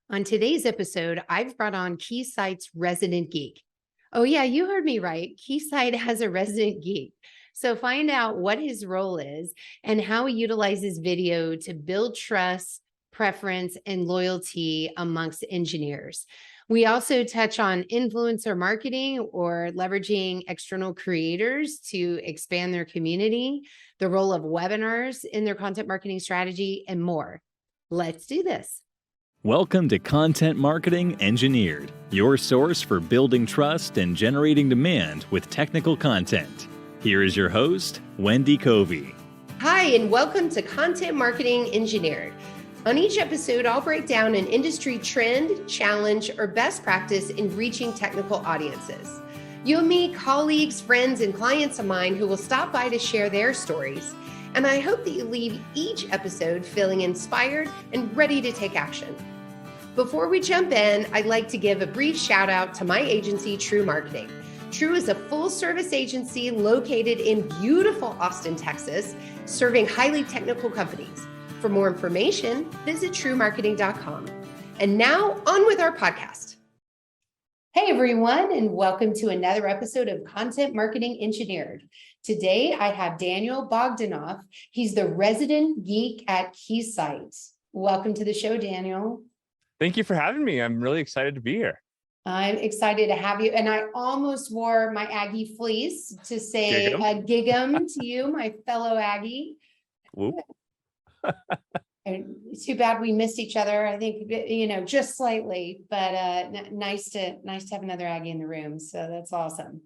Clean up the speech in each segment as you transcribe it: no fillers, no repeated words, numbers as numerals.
On today's episode, I've brought on Keysight's Resident Geek. Oh, yeah, you heard me right. Keysight has a Resident Geek. So find out what his role is and how he utilizes video to build trust, preference, and loyalty amongst engineers. We also touch on influencer marketing or leveraging external creators to expand their community, the role of webinars in their content marketing strategy, and more. Let's do this. Welcome to Content Marketing Engineered, your source for building trust and generating demand with technical content. Here is your host, Wendy Covey. Hi, and welcome to Content Marketing Engineered. On each episode, I'll break down an industry trend, challenge, or best practice in reaching technical audiences. You'll meet colleagues, friends, and clients of mine who will stop by to share their stories. And I hope that you leave each episode feeling inspired and ready to take action. Before we jump in, I'd like to give a brief shout out to my agency, True Marketing. True is a full service agency located in beautiful Austin, Texas, serving highly technical companies. For more information, visit truemarketing.com. And now on with our podcast. Hey everyone, and welcome to another episode of Content Marketing Engineered. Today I have Daniel Bogdnoff. He's the Resident Geek at Keysight. Welcome to the show, Daniel. Thank you for having me. I'm really excited to be here. I'm excited to have you. And I almost wore my Aggie fleece to say a gig-em to you, my fellow Aggie. Whoop. Too bad we missed each other. I think, just slightly, but nice to have another Aggie in the room. So that's awesome.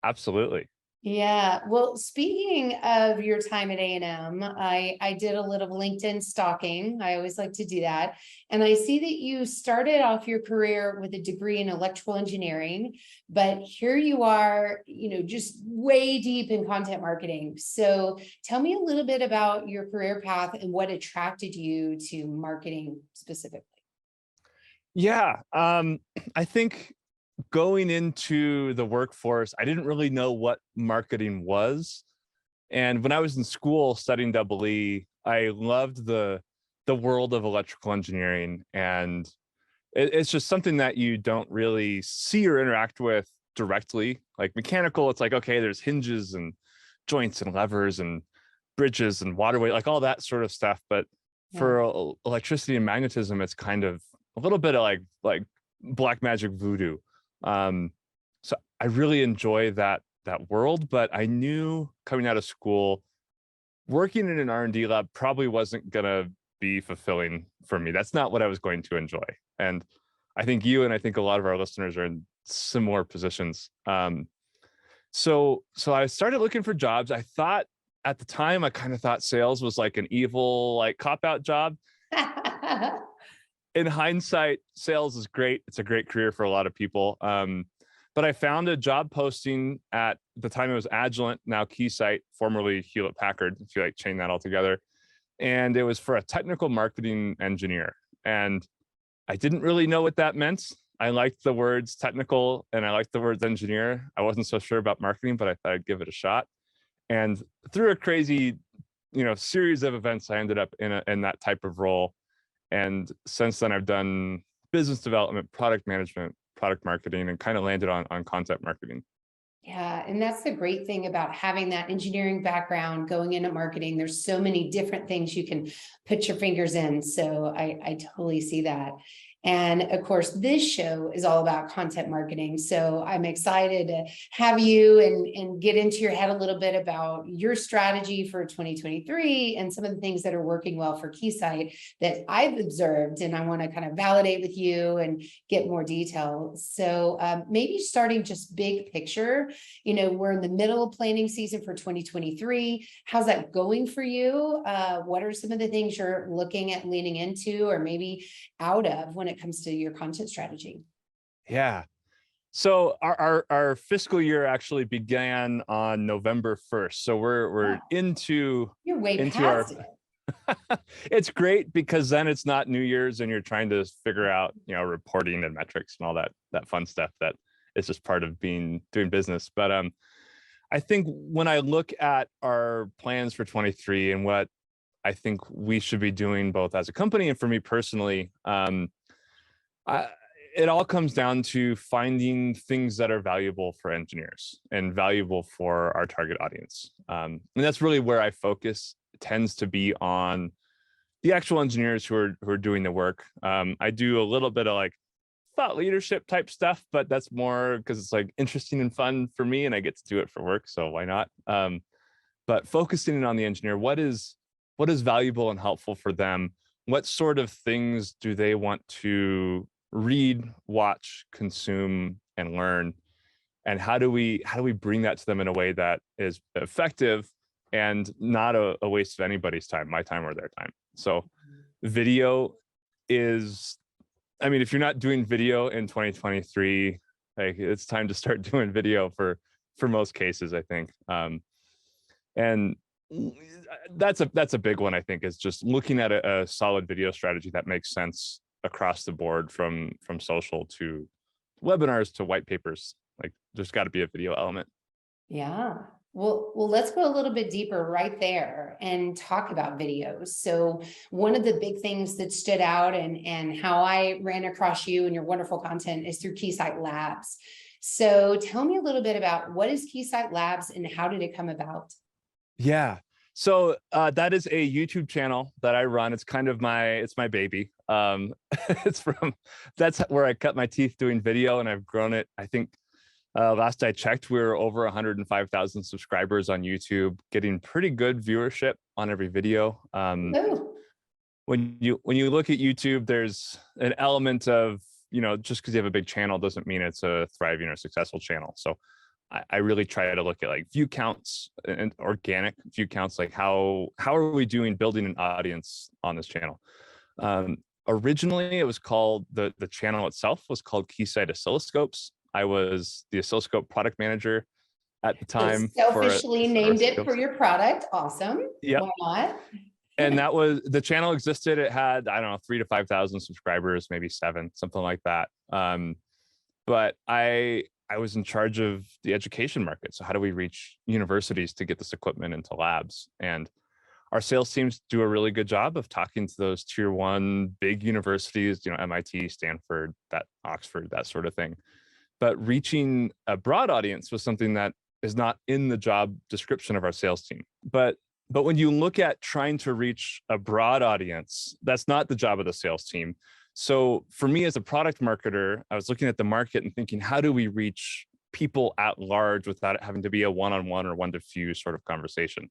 Absolutely. Yeah. Well, speaking of your time at A&M, I did a little LinkedIn stalking. I always like to do that. And I see that you started off your career with a degree in electrical engineering, but here you are, just way deep in content marketing. So tell me a little bit about your career path and what attracted you to marketing specifically. Yeah. I think going into the workforce, I didn't really know what marketing was. And when I was in school studying EE, I loved the world of electrical engineering. And it's just something that you don't really see or interact with directly. Like mechanical, it's like, okay, there's hinges and joints and levers and bridges and waterway, like all that sort of stuff. But for electricity and magnetism, it's kind of a little bit of like black magic voodoo. So I really enjoy that world, but I knew coming out of school, working in an R&D lab probably wasn't gonna be fulfilling for me. That's not what I was going to enjoy. And I think you and I think a lot of our listeners are in similar positions. So I started looking for jobs. I thought at the time, I kind of thought sales was like an evil, like cop-out job. In hindsight, sales is great. It's a great career for a lot of people. But I found a job posting at the time it was Agilent, now Keysight, formerly Hewlett Packard, if you chain that all together. And it was for a technical marketing engineer. And I didn't really know what that meant. I liked the words technical and I liked the words engineer. I wasn't so sure about marketing, but I thought I'd give it a shot. And through a crazy, series of events, I ended up in that type of role. And since then, I've done business development, product management, product marketing, and kind of landed on content marketing. Yeah, and that's the great thing about having that engineering background going into marketing. There's so many different things you can put your fingers in. So I totally see that. And of course, this show is all about content marketing. So I'm excited to have you and get into your head a little bit about your strategy for 2023 and some of the things that are working well for Keysight that I've observed. And I want to kind of validate with you and get more detail. So maybe starting just big picture, we're in the middle of planning season for 2023. How's that going for you? What are some of the things you're looking at leaning into or maybe out of when it comes to your content strategy? Yeah. So our fiscal year actually began on November 1st. So we're into you're way into past it. It's great because then it's not New Year's and you're trying to figure out, reporting and metrics and all that fun stuff that is just part of doing business. But I think when I look at our plans for 23 and what I think we should be doing both as a company and for me personally, I, it all comes down to finding things that are valuable for engineers and valuable for our target audience. And that's really where I focus. It tends to be on the actual engineers who are doing the work. I do a little bit of like thought leadership type stuff, but that's more because it's like interesting and fun for me and I get to do it for work. So why not? But focusing on the engineer, what is valuable and helpful for them? What sort of things do they want to read, watch, consume, and learn? And how do we bring that to them in a way that is effective and not a waste of anybody's time, my time or their time? So video is, I mean, if you're not doing video in 2023, like it's time to start doing video for most cases, I think. And that's a big one, I think, is just looking at a solid video strategy that makes sense across the board, from social to webinars to white papers. Like there's got to be a video element. Yeah. Well, let's go a little bit deeper right there and talk about videos. So one of the big things that stood out and how I ran across you and your wonderful content is through Keysight Labs. So tell me a little bit about what is Keysight Labs and how did it come about? Yeah. So that is a YouTube channel that I run. It's kind of my baby. That's where I cut my teeth doing video, and I've grown it. I think last I checked, we were over 105,000 subscribers on YouTube, getting pretty good viewership on every video. When you look at YouTube, there's an element of, just because you have a big channel doesn't mean it's a thriving or successful channel. So I really try to look at like view counts and organic view counts, like how are we doing building an audience on this channel? Originally, it was called, the channel itself was called Keysight Oscilloscopes. I was the oscilloscope product manager at the time. So selfishly named it for your product. Awesome. Yep. Why not? And that was, the channel existed. It had, I don't know, 3,000 to 5,000 subscribers, maybe 7, something like that. But I was in charge of the education market. So how do we reach universities to get this equipment into labs? And our sales teams do a really good job of talking to those tier 1 big universities, MIT, Stanford, Oxford, that sort of thing. But reaching a broad audience was something that is not in the job description of our sales team. But when you look at trying to reach a broad audience, that's not the job of the sales team. So for me as a product marketer, I was looking at the market and thinking, how do we reach people at large without it having to be a one-on-one or one-to-few sort of conversation?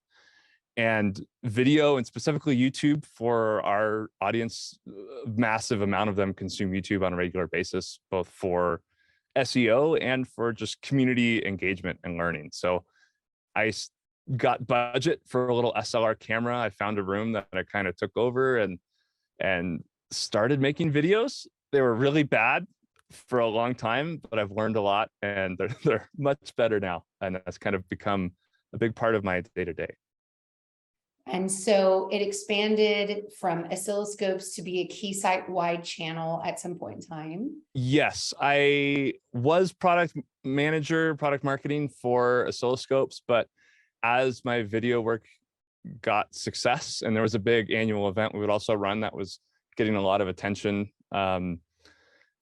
And video, and specifically YouTube, for our audience, massive amount of them consume YouTube on a regular basis, both for SEO and for just community engagement and learning. So I got budget for a little SLR camera. I found a room that I kind of took over and started making videos. They were really bad for a long time, but I've learned a lot, and they're much better now. And that's kind of become a big part of my day-to-day. And so it expanded from oscilloscopes to be a Keysight-wide channel at some point in time. Yes, I was product manager, product marketing for oscilloscopes, but as my video work got success, and there was a big annual event we would also run that was getting a lot of attention,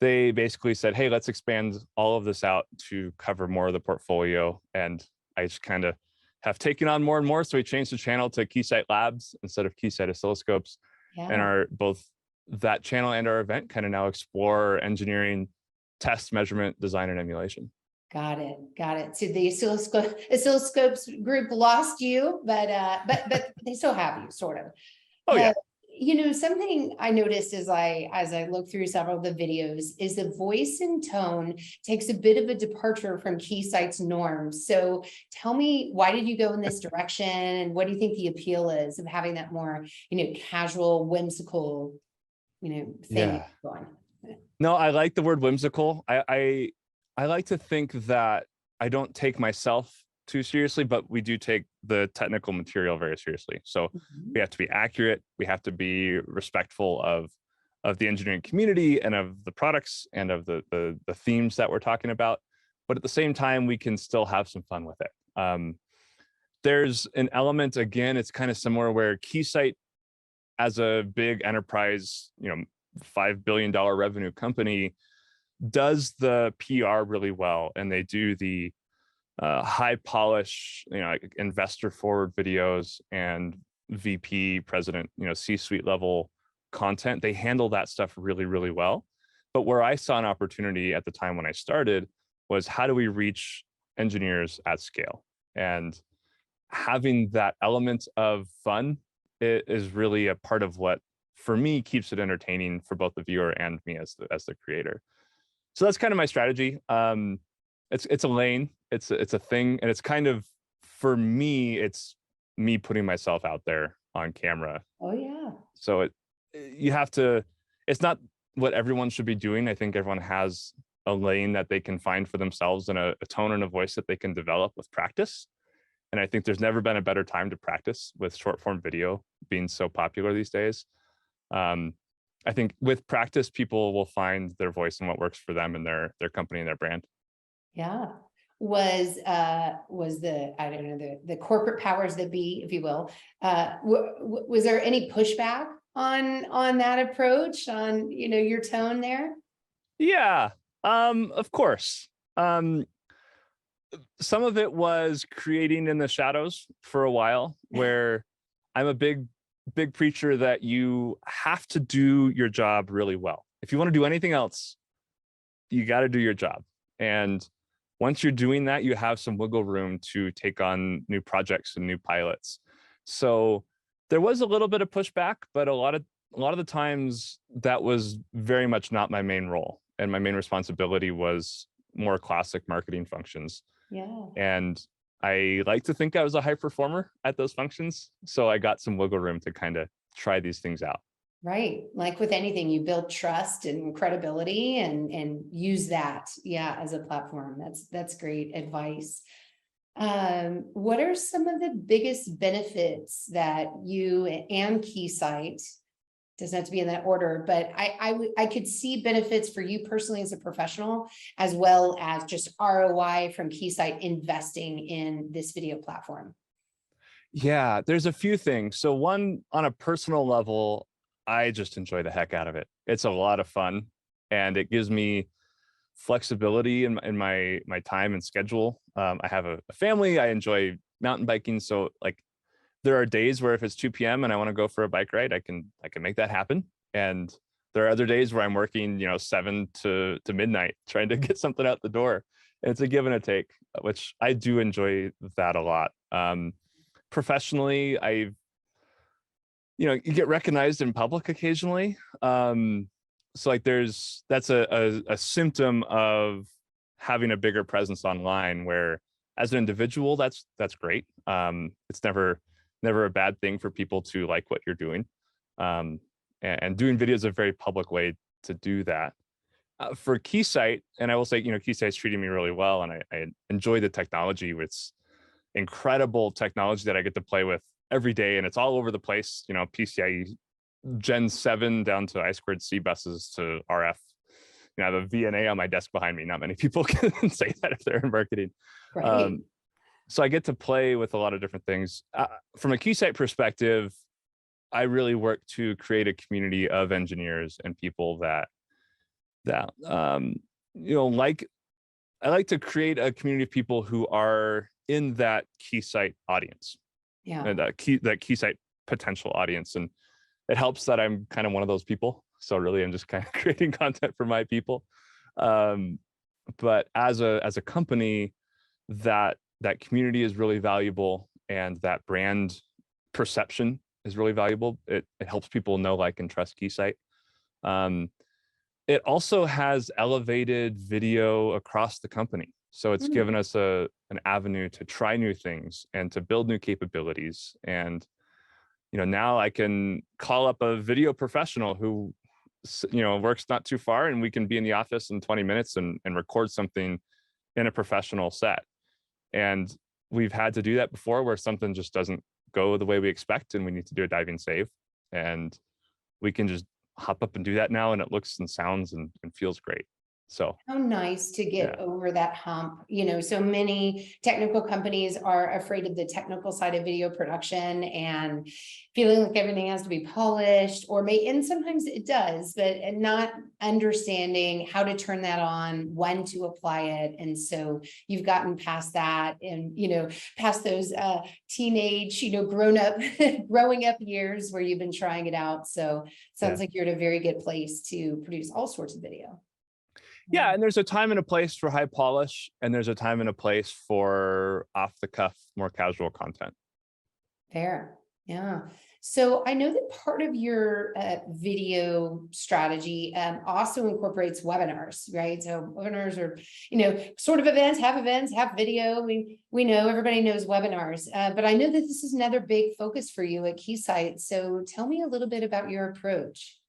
they basically said, hey, let's expand all of this out to cover more of the portfolio. And I just kind of have taken on more and more. So we changed the channel to Keysight Labs instead of Keysight Oscilloscopes. Yeah. And our both that channel and our event kind of now explore engineering, test, measurement, design, and emulation. Got it. So the oscilloscopes group lost you, but they still have you, sort of. Oh yeah. Something I noticed as I look through several of the videos is the voice and tone takes a bit of a departure from Keysight's norms. So tell me, why did you go in this direction, and what do you think the appeal is of having that more, casual, whimsical, thing going? No, I like the word whimsical. I like to think that I don't take myself too seriously, but we do take the technical material very seriously. So we have to be accurate. We have to be respectful of the engineering community and of the products and of the themes that we're talking about. But at the same time, we can still have some fun with it. There's an element, again, it's kind of similar, where Keysight, as a big enterprise, $5 billion revenue company does the PR really well, and they do the high polish, like investor forward videos and VP, president, C-suite level content. They handle that stuff really, really well. But where I saw an opportunity at the time when I started was, how do we reach engineers at scale? And having that element of fun is really a part of what, for me, keeps it entertaining for both the viewer and me as the creator. So that's kind of my strategy. It's a lane, it's a thing, and it's kind of, for me, it's me putting myself out there on camera. Oh yeah. So it's not what everyone should be doing. I think everyone has a lane that they can find for themselves, and a tone and a voice that they can develop with practice. And I think there's never been a better time to practice, with short form video being so popular these days. I think with practice, people will find their voice and what works for them and their company and their brand. Yeah. Was the, I don't know, the corporate powers that be, if you will, was there any pushback on that approach, on, your tone there? Yeah, of course. Some of it was creating in the shadows for a while, where I'm a big preacher that you have to do your job really well. If you want to do anything else, you got to do your job. And once you're doing that, you have some wiggle room to take on new projects and new pilots. So there was a little bit of pushback, but a lot of the times that was very much not my main role. And my main responsibility was more classic marketing functions. Yeah. And I like to think I was a high performer at those functions. So I got some wiggle room to kind of try these things out. Right. Like with anything, you build trust and credibility and use that, as a platform. That's great advice. What are some of the biggest benefits that you and Keysight, doesn't have to be in that order, but I could see benefits for you personally as a professional, as well as just ROI from Keysight investing in this video platform? Yeah, there's a few things. So one, on a personal level, I just enjoy the heck out of it. It's a lot of fun, and it gives me flexibility in my time and schedule. I have a family. I enjoy mountain biking, so like there are days where if it's 2 p.m. and I want to go for a bike ride, I can make that happen. And there are other days where I'm working, 7 to midnight trying to get something out the door. And it's a give and a take, which I do enjoy that a lot. Professionally, you get recognized in public occasionally. So like that's a symptom of having a bigger presence online, where as an individual, that's great. It's never a bad thing for people to like what you're doing. And doing video is a very public way to do that. For Keysight, and I will say, Keysight's treating me really well, and I enjoy the technology. It's incredible technology that I get to play with every day, and it's all over the place. PCIe Gen 7 down to I2C buses to RF. I have a VNA on my desk behind me. Not many people can say that if they're in marketing. Right. So I get to play with a lot of different things. From a Keysight perspective, I really work to create a community of engineers and people that I like to create a community of people who are in that Keysight audience, and that Keysight potential audience. And it helps that I'm kind of one of those people. So really, I'm just kind of creating content for my people. But as a company, that community is really valuable, and that brand perception is really valuable. It helps people know, like, and trust Keysight. It also has elevated video across the company. So it's given us an avenue to try new things and to build new capabilities. And, now I can call up a video professional who, works not too far, and we can be in the office in 20 minutes and record something in a professional set. And we've had to do that before, where something just doesn't go the way we expect and we need to do a diving save. And we can just hop up and do that now, and it looks and sounds and feels great. So how nice to get yeah. over that hump. So many technical companies are afraid of the technical side of video production and feeling like everything has to be polished and sometimes it does, but not understanding how to turn that on, when to apply it. And so you've gotten past that and, past those teenage, growing up years where you've been trying it out. So sounds like you're at a very good place to produce all sorts of video. Yeah, and there's a time and a place for high polish, and there's a time and a place for off the cuff, more casual content. Fair. Yeah. So I know that part of your video strategy also incorporates webinars, right? So webinars are, sort of events, have video. We know everybody knows webinars, but I know that this is another big focus for you at Keysight. So tell me a little bit about your approach.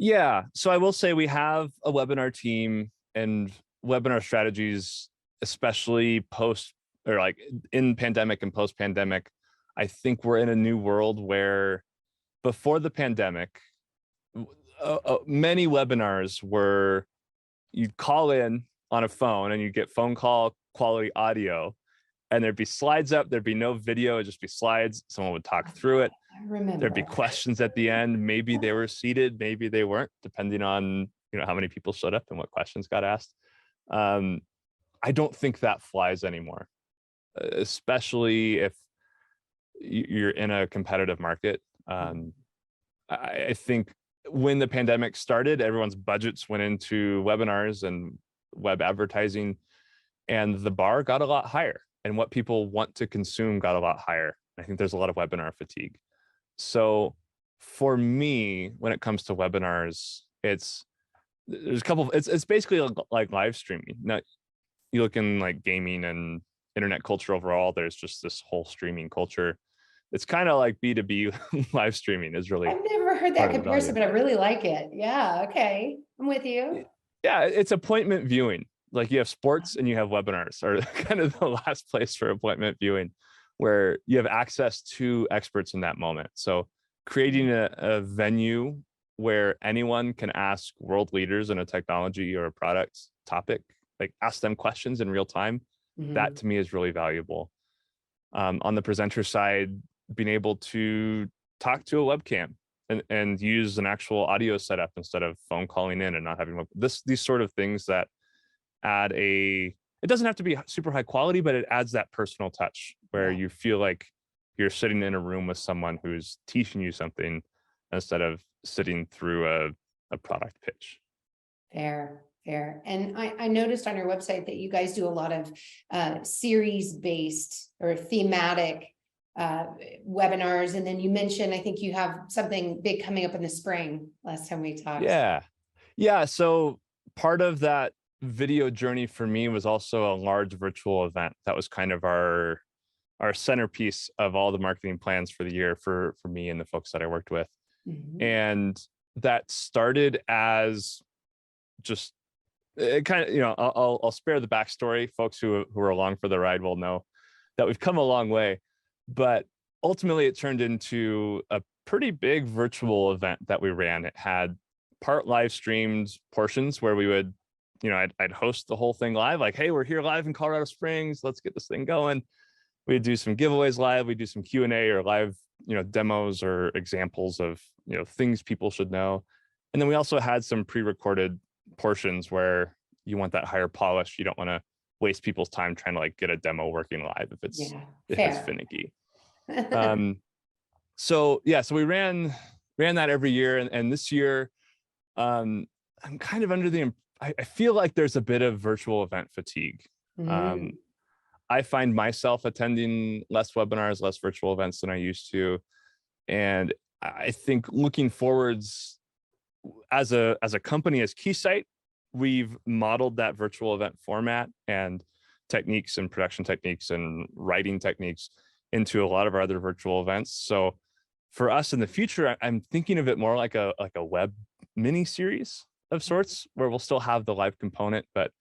Yeah, so I will say we have a webinar team, and webinar strategies, especially post or like in pandemic and post pandemic. I think we're in a new world where before the pandemic, many webinars were you'd call in on a phone and you'd get phone call quality audio, and there'd be slides up, there'd be no video, it'd just be slides. Someone would talk through it. I remember. There'd be questions at the end. Maybe they were seated, maybe they weren't, depending on how many people showed up and what questions got asked. I don't think that flies anymore, especially if you're in a competitive market. I think when the pandemic started, everyone's budgets went into webinars and web advertising, and the bar got a lot higher, and what people want to consume got a lot higher. I think there's a lot of webinar fatigue. So for me, when it comes to webinars, it's basically like live streaming. Now, you look in like gaming and internet culture overall, there's just this whole streaming culture. It's kind of like B2B live streaming is really. I've never heard that comparison, but I really like it. Yeah. Okay. I'm with you. Yeah. It's appointment viewing. Like you have sports and you have webinars, are kind of the last place for appointment viewing, where you have access to experts in that moment. So creating a venue where anyone can ask world leaders in a technology or a product topic, like ask them questions in real time. That to me is really valuable. On the presenter side, being able to talk to a webcam and use an actual audio setup instead of phone calling in and not having these sort of things that add it doesn't have to be super high quality, but it adds that personal touch where you feel like you're sitting in a room with someone who's teaching you something instead of sitting through a product pitch. Fair. And I noticed on your website that you guys do a lot of series-based or thematic webinars. And then you mentioned, I think you have something big coming up in the spring last time we talked. Yeah. So part of that video journey for me was also a large virtual event. That was kind of our centerpiece of all the marketing plans for the year for me and the folks that I worked with. And that started as just it kind of, I'll spare the backstory. Folks who are along for the ride will know that we've come a long way, but ultimately it turned into a pretty big virtual event that we ran. It had part live streamed portions where we would, I'd host the whole thing live, like, hey, we're here live in Colorado Springs, let's get this thing going. We'd do some giveaways live, we'd do some Q&A or live, demos or examples of, things people should know. And then we also had some pre-recorded portions where you want that higher polish. You don't want to waste people's time trying to like get a demo working live if it's finicky. So we ran that every year, and this year I'm kind of under I feel like there's a bit of virtual event fatigue. I find myself attending less webinars, less virtual events than I used to, and I think looking forwards, as a company, as Keysight, we've modeled that virtual event format and techniques and production techniques and writing techniques into a lot of our other virtual events. So for us in the future, I'm thinking of it more like a web mini series of sorts, where we'll still have the live component, but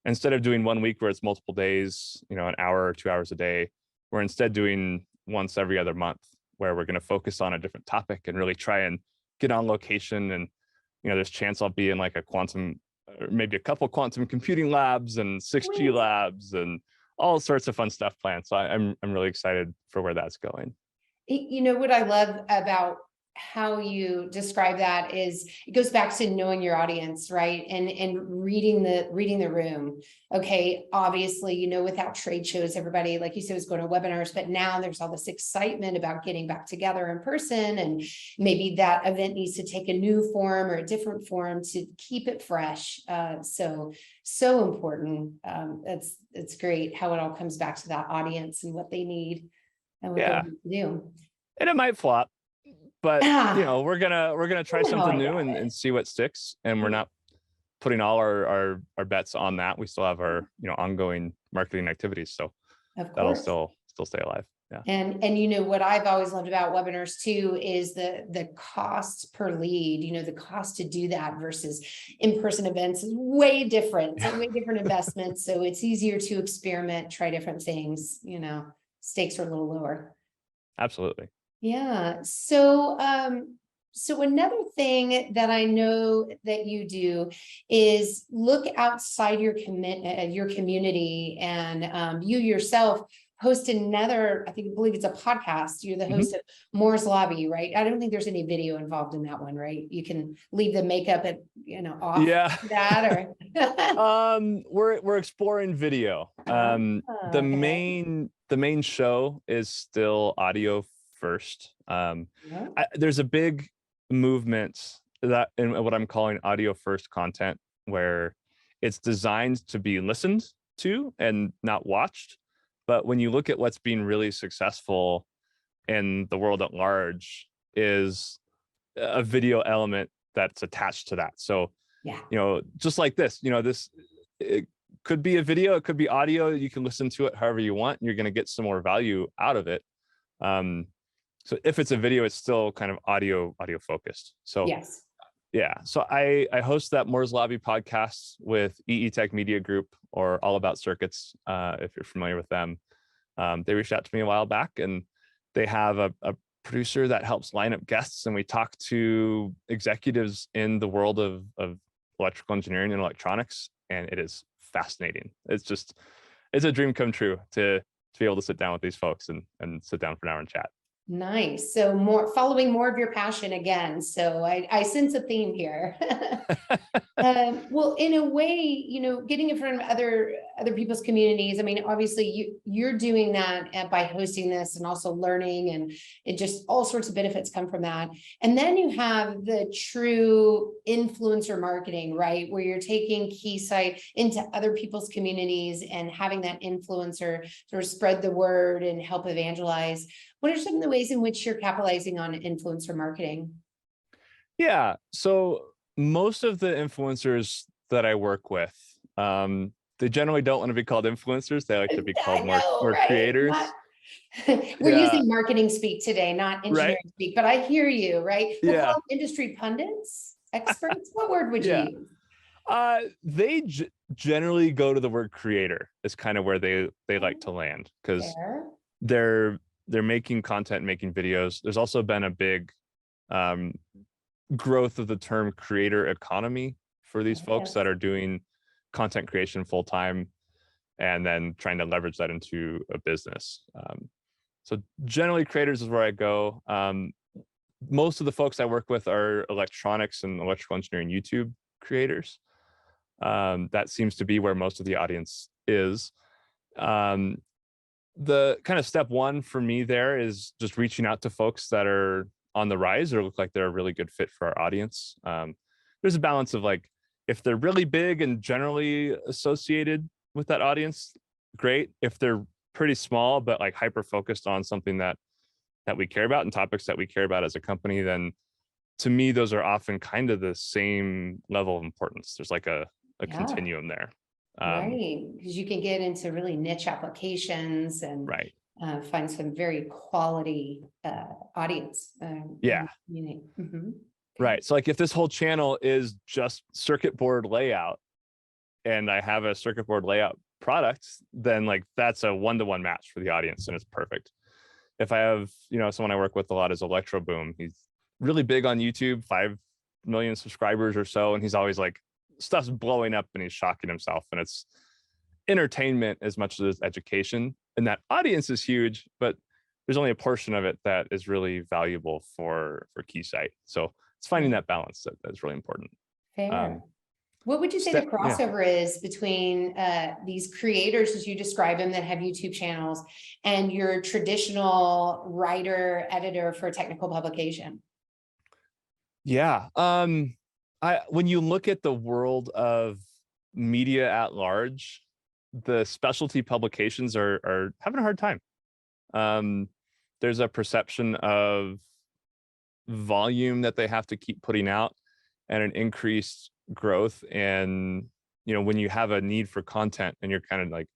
instead of doing 1 week where it's multiple days, an hour or 2 hours a day, we're instead doing once every other month, where we're going to focus on a different topic and really try and get on location. And there's chance I'll be in like a quantum maybe a couple quantum computing labs and 6G labs and all sorts of fun stuff planned. So I'm really excited for where that's going. You know, what I love about how you describe that is it goes back to knowing your audience, right? And reading the room. Okay, obviously, you know, without trade shows, everybody, like you said, was going to webinars, but now there's all this excitement about getting back together in person, and maybe that event needs to take a new form or a different form to keep it fresh. So important. It's great how it all comes back to that audience and what they need and what they need to do. And it might flop, but you know, we're gonna try something new and see what sticks. And we're not putting all our bets on that. We still have our, you know, ongoing marketing activities, so that'll still stay alive. Yeah. And you know what I've always loved about webinars too is the cost per lead. You know, the cost to do that versus in-person events is way different. It's a way different investment. So it's easier to experiment, try different things. You know, stakes are a little lower. Absolutely. Yeah. So so another thing that I know that you do is look outside your community, and you yourself host another, I believe it's a podcast. You're the host of Moore's Lobby, right? I don't think there's any video involved in that one, right? You can leave the makeup at, you know, off that, or we're exploring video. The main show is still audio first. There's a big movement that in what I'm calling audio first content, where it's designed to be listened to and not watched. But when you look at what's been really successful in the world at large, is a video element that's attached to that. So, you know, just like this, you know, it could be a video, it could be audio. You can listen to it however you want, and you're going to get some more value out of it. So if it's a video, it's still kind of audio focused. So so I host that Moore's Lobby podcast with EE Tech Media Group, or All About Circuits, if you're familiar with them. They reached out to me a while back, and they have a producer that helps line up guests, and we talk to executives in the world of electrical engineering and electronics, and it is fascinating. It's a dream come true to be able to sit down with these folks and sit down for an hour and chat. Nice. So following more of your passion again. So I sense a theme here. Well, in a way, you know, getting in front of other people's communities. I mean, obviously you're doing that by hosting this, and also learning, and it just all sorts of benefits come from that. And then you have the true influencer marketing, right? Where you're taking Keysight into other people's communities and having that influencer sort of spread the word and help evangelize. What are some of the ways in which you're capitalizing on influencer marketing? Yeah. So most of the influencers that I work with, they generally don't want to be called influencers. They like to be called more creators. We're using marketing speak today, not engineering speak, but I hear you, right? We'll call them industry pundits, experts. What word would you use? They generally go to the word creator is kind of where they like to land, because they're making content, making videos. There's also been a big growth of the term creator economy for these folks that are doing content creation full time and then trying to leverage that into a business. So generally creators is where I go. Most of the folks I work with are electronics and electrical engineering YouTube creators. That seems to be where most of the audience is. The kind of step one for me there is just reaching out to folks that are on the rise or look like they're a really good fit for our audience. There's a balance of, like, if they're really big and generally associated with that audience, great. If they're pretty small, but like hyper focused on something that we care about and topics that we care about as a company, then to me, those are often kind of the same level of importance. There's like a continuum there. Right, because you can get into really niche applications and find some very quality audience. Right. So like if this whole channel is just circuit board layout and I have a circuit board layout product, then like that's a one-to-one match for the audience and it's perfect. If I have, you know, someone I work with a lot is Electro Boom. He's really big on YouTube, 5 million subscribers or so. And he's always like stuff's blowing up and he's shocking himself, and it's entertainment as much as education. And that audience is huge, but there's only a portion of it that is really valuable for Keysight. So it's finding that balance that's really important. Fair. What would you say the crossover is between these creators, as you describe them, that have YouTube channels, and your traditional writer, editor for technical publication? Yeah. When you look at the world of media at large, the specialty publications are having a hard time. There's a perception of volume that they have to keep putting out and an increased growth. And, when you have a need for content and you're kind of like,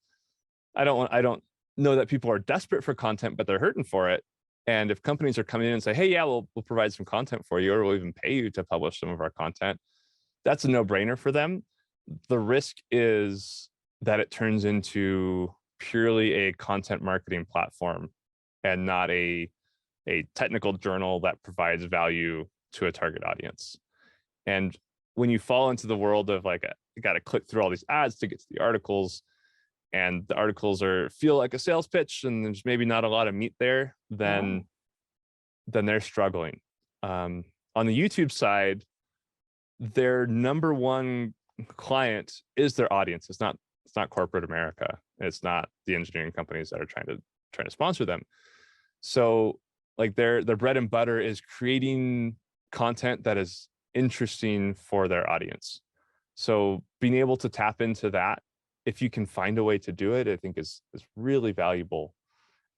I don't know that people are desperate for content, but they're hurting for it. And if companies are coming in and say, hey, yeah, we'll provide some content for you, or we'll even pay you to publish some of our content, that's a no-brainer for them. The risk is that it turns into purely a content marketing platform and not a technical journal that provides value to a target audience. And when you fall into the world of like, you got to click through all these ads to get to the articles, and the articles feel like a sales pitch, and there's maybe not a lot of meat there, then they're struggling. On the YouTube side, their number one client is their audience. It's not corporate America. It's not the engineering companies that are trying to sponsor them. So like their bread and butter is creating content that is interesting for their audience. So being able to tap into that, if you can find a way to do it, I think is really valuable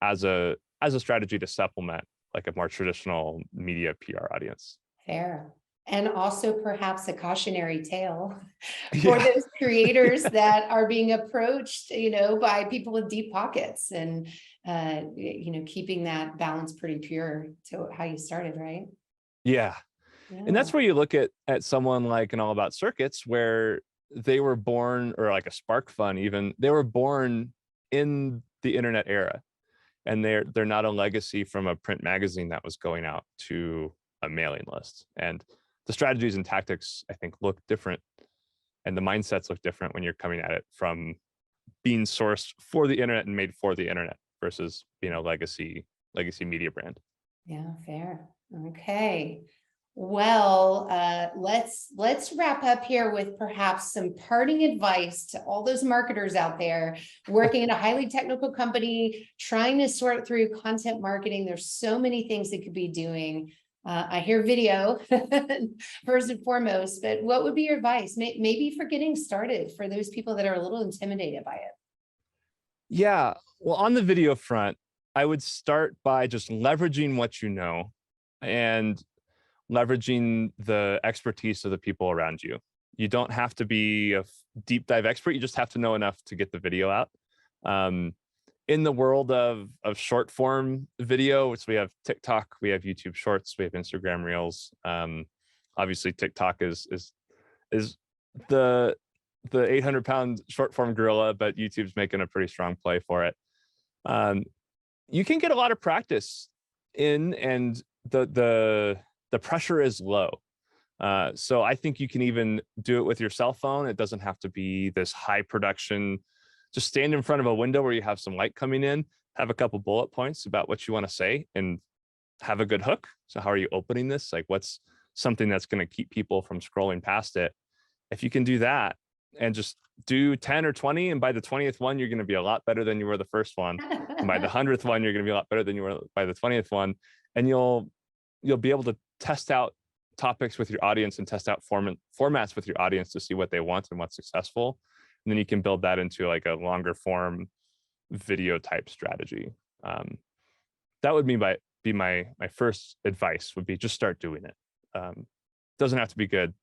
as a strategy to supplement like a more traditional media PR audience. Fair. And also perhaps a cautionary tale for those creators that are being approached, by people with deep pockets, and, keeping that balance pretty pure to how you started, right? Yeah. And that's where you look at someone like an All About Circuits, where they were born, or like a Spark Fun even, they were born in the internet era, and they're not a legacy from a print magazine that was going out to a mailing list. And the strategies and tactics, I think, look different, and the mindsets look different when you're coming at it from being sourced for the internet and made for the internet versus being a legacy media brand. Yeah, fair. Okay. Well, let's wrap up here with perhaps some parting advice to all those marketers out there working in a highly technical company, trying to sort through content marketing. There's so many things they could be doing. I hear video first and foremost, but what would be your advice? Maybe for getting started for those people that are a little intimidated by it? Yeah, well, on the video front, I would start by just leveraging what you know and leveraging the expertise of the people around you. You don't have to be a deep dive expert. You just have to know enough to get the video out. In the world of short form video, which we have TikTok, we have YouTube Shorts, we have Instagram Reels. Obviously, TikTok is the 800-pound short form gorilla, but YouTube's making a pretty strong play for it. You can get a lot of practice in, and the pressure is low. So I think you can even do it with your cell phone. It doesn't have to be this high production. Just stand in front of a window where you have some light coming in, have a couple bullet points about what you want to say, and have a good hook. So how are you opening this? Like, what's something that's going to keep people from scrolling past it? If you can do that and just do 10 or 20, and by the 20th one, you're going to be a lot better than you were the first one. And by the 100th one, you're going to be a lot better than you were by the 20th one. And you'll be able to test out topics with your audience and test out formats with your audience to see what they want and what's successful. And then you can build that into like a longer form video type strategy. That would be my first advice, would be just start doing it. Doesn't have to be good,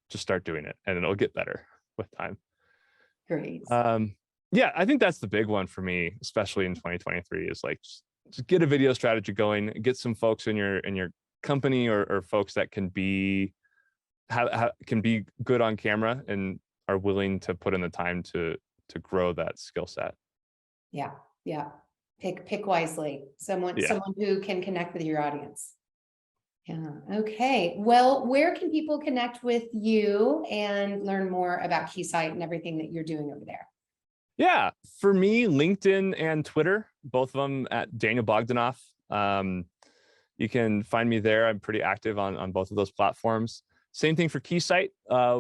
just start doing it, and it'll get better with time. Great. Yeah, I think that's the big one for me, especially in 2023, is like just get a video strategy going, get some folks in your company or folks that can be good on camera and are willing to put in the time to grow that skill set. Yeah. Pick wisely. Someone who can connect with your audience. Yeah. Okay. Well, where can people connect with you and learn more about Keysight and everything that you're doing over there? Yeah, for me, LinkedIn and Twitter, both of them at Daniel Bogdnoff. You can find me there. I'm pretty active on both of those platforms. Same thing for Keysight.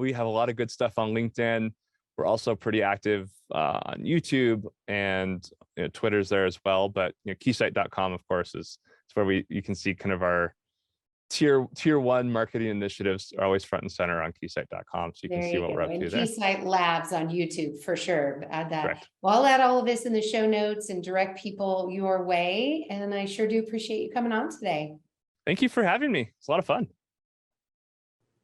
We have a lot of good stuff on LinkedIn. We're also pretty active on YouTube, and Twitter's there as well. But Keysight.com, of course, is where you can see kind of our tier one marketing initiatives are always front and center on Keysight.com, so you can see what we're up to there. Keysight Labs on YouTube for sure. Add that. Correct. Well, I'll add all of this in the show notes and direct people your way. And I sure do appreciate you coming on today. Thank you for having me. It's a lot of fun.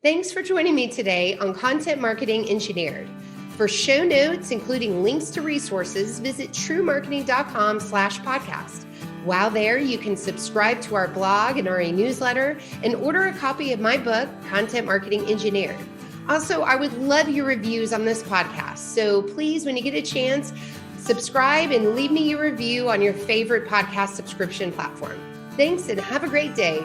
Thanks for joining me today on Content Marketing Engineered. For show notes, including links to resources, visit truemarketing.com/podcast. While there, you can subscribe to our blog and our newsletter and order a copy of my book, Content Marketing Engineered. Also, I would love your reviews on this podcast. So please, when you get a chance, subscribe and leave me your review on your favorite podcast subscription platform. Thanks and have a great day.